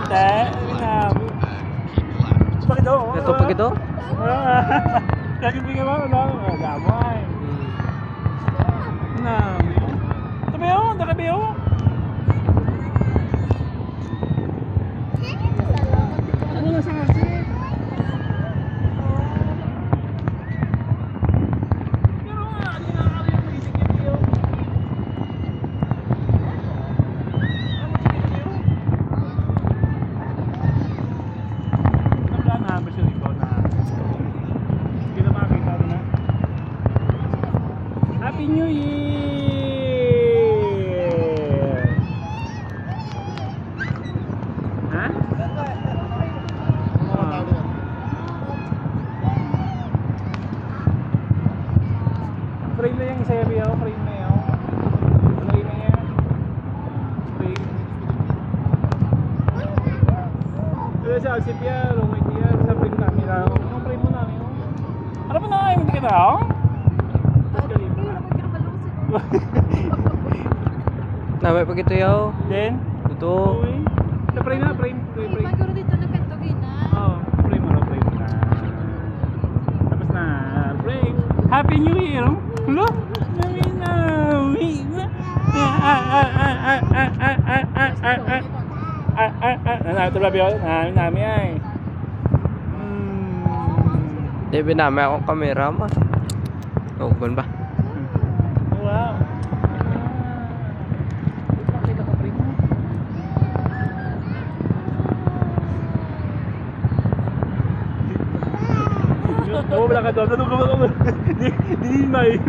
te. Bakit daw? Ito pag ito? Lagi bigyan mo, ano? Gamay. Nami. Tabayo, nakabayo. Ano na sa kasi? Pero ano na ako yung isikip yun? Happy New Year! Ha? Frame na yung isa yaw, frame na yaw. Frame na yan. Frame. Kaya sa Alsip yan, rumay niya, sa frame namin lang. Yung frame mo namin. Ano ba na kayo, hindi ka tao? Namay pag ito yaw. Then? Ito. Sa frame na, frame. Frame. Siguro dito nakantugin na. Oo, frame mo na, frame na. Tapos na, frame. Happy New Year! Hello? Ito ba biyo? Namin ay. Di binamay akong kamera ma. Huwag ba? Wow. Pakita ko frame mo. Oo, wala ka doon. Tanong ka ba? Hindi may.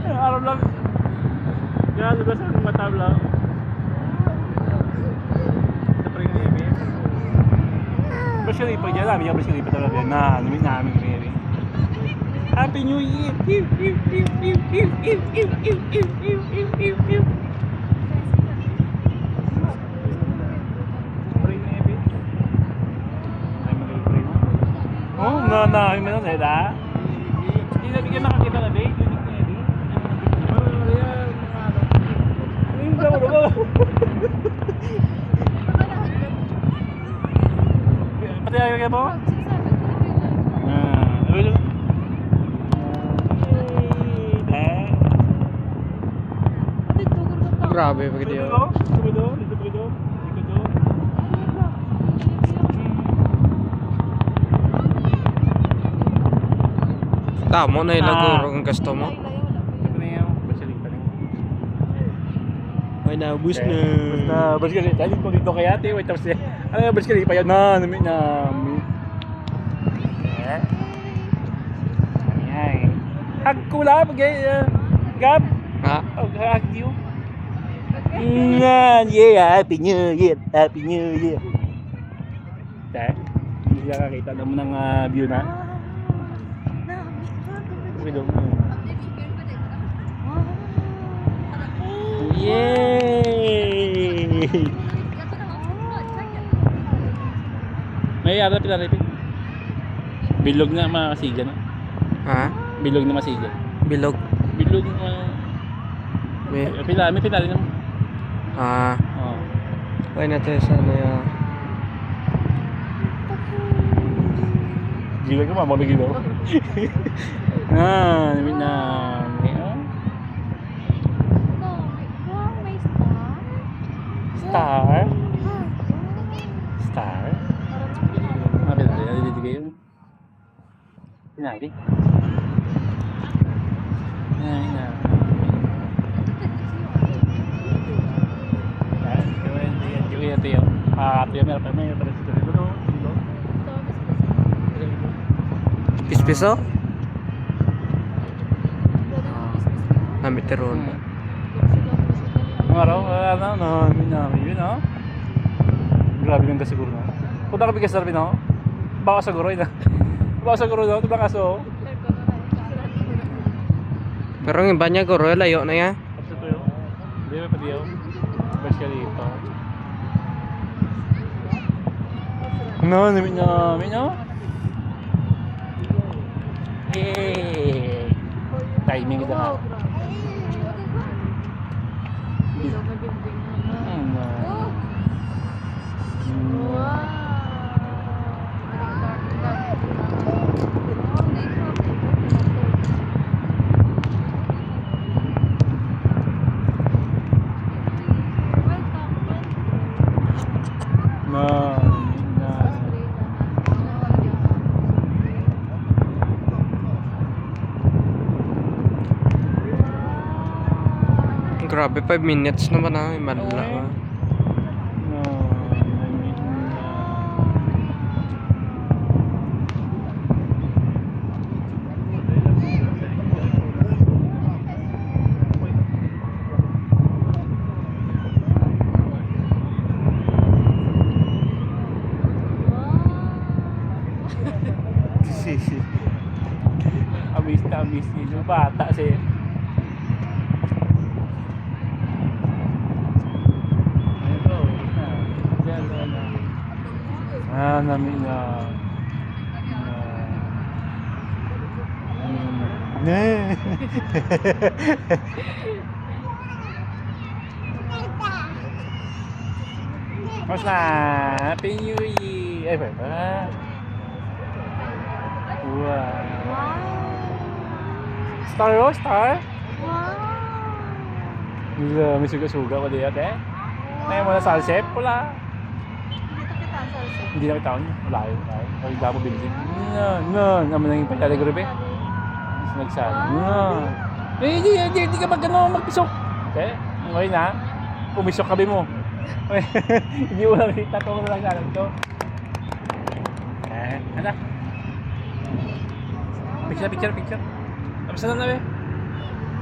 Araw lang. Kaya labas ang mata lang. Sa frame niya, babe. Basyalipa niya namin. Yung basyalipa talaga. Namin baby. Happy New Year! Frame niya, babe. Ay, mag-frame mo. Oh, na, yung meron eh, da? Hindi na bigyan makakita na, babe. Unique na, babe. Oh, yan. Yung bravo na ba? Pati ayaw mo? Ano? Grabe pag ito yaw. Tamo na ilaguro ang gusto mo. Ay nabus na. Bus ka rin. Dahil ko dito kaya ate. Wait, tapos ano yung bus ka rin pa yun? Nami. Ay. Hag ko lang. Gab. Ha? Hag you. Yeah, Happy New Year. Happy New Year. Te, hindi siya kakita na mo ng view na. Yay! May ara pinaripin. Bilog na makasigan. Ha? Bilog na masigan. Bilog. Bilog na May may pinali naman. Oh. Why na tayo sana yaw. Gila ka mamamigil ako. Namin na. Star. Pinali kayo. Pinali. Ay na. Ito meron pa dito. Piso? Namit teron. Araw, yun oh. Grabe yung kasiguro na. Punta ka bigas na rin oh. Baka siguro yun ah. Baka siguro na, ito baka so. Pero yung iba niya guro, layo na ya. Tapos ito yun. Hindi ba pati yun? Bas ka dito. No, namin no? Yay! Timing ito ha. Na. Na. Grabe, 5 minutes naman na. Malala. Na. Amis ni bata sih. Ah, namin na. Ne. Mas na, Happy New Year. Eh, ba? Wow. Star oh, star. Wow. May suga-suga ko diyan, eh. May mo na salsep pula. Hindi na kita on. Malayo. Ay, damo building. Naman nang ipalala grabe. Nagsali. Hindi ka magano magpisok. Okay? Okay na. Pumisok kabi mo. Hindi mo lang kita to lang sana to. Ano? Picture. Tapos na be.